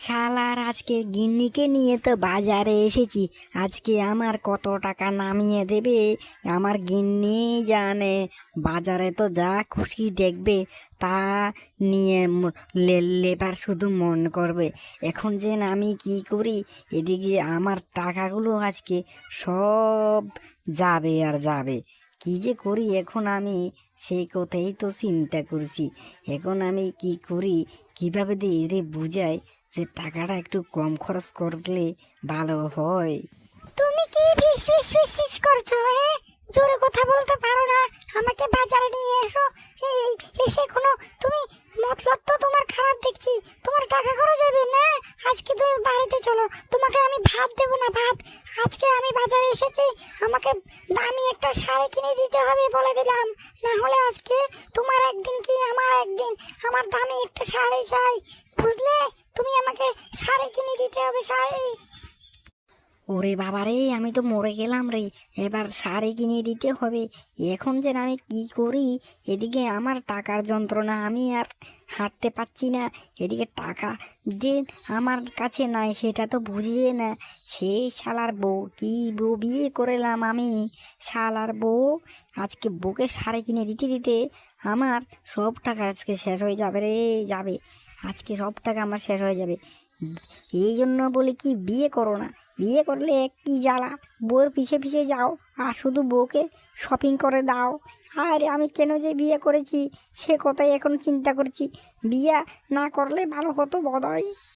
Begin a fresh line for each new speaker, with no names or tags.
শালার আজকে গিন্নিকে নিয়ে তো বাজারে এসেছি। আজকে আমার কত টাকা নামিয়ে দেবে আমার গিন্নি জানে। বাজারে তো যা খুশি দেখবে তা নিয়ে লেবার শুধু মন করবে। এখন যে আমি কি করি, এদিকে আমার টাকাগুলো আজকে সব যাবে আর যাবে। কি যে করি এখন আমি সেই কথাই তো চিন্তা করছি। এখন আমি কি করি, কিভাবে দিয়ে রে বুঝাই যে টাকাটা একটু কম খরচ করলে ভালো হয়।
তুমি কি ফিস করছো? জোরে কথা বলতে পারো না? আমাকে বাজারে নিয়ে এসো। এই এসে কোনো তুমি মতলব তো তোমার খারাপ দেখছি। তোমার টাকা খরচ যাবে না। আজকে তুমি বাড়িতে চলো, তোমাকে আমি ভাত দেবো না, ভাত। আজকে আমি বাজারে এসেছি, আমাকে দামি একটা শাড়ি কিনে দিতে হবে বলে দিলাম। না হলে আজকে তোমার একদিন কি আমার একদিন। আমার দামি একটা শাড়ি চাই, বুঝলে? তুমি আমাকে শাড়ি কিনে দিতে হবে, শাড়ি।
ওরে বাবা রে, আমি তো মরে গেলাম রে। এবার শাড়ি কিনে দিতে হবে। এখন যে আমি কি করি, এদিকে আমার টাকার যন্ত্রণা, আমি আর হাঁটতে পাচ্ছি না। এদিকে টাকা যে আমার কাছে নাই সেটা তো বুঝিয়ে না। সেই শালার বউ, কি বউ বিয়ে করলাম আমি। শালার বউ আজকে বউকে শাড়ি কিনে দিতে দিতে আমার সব টাকা আজকে শেষ হয়ে যাবে রে, যাবে। আজকে সব টাকা আমার শেষ হয়ে যাবে। এই জন্য বলে কি বিয়ে করো না। বিয়ে করলে কি জ্বালা, বউর পিছে পিছে যাও আর শুধু বউকে শপিং করে দাও। আরে আমি কেন যে বিয়ে করেছি সে কথাই এখন চিন্তা করছি। বিয়ে না করলে ভালো হতো বোধহয়।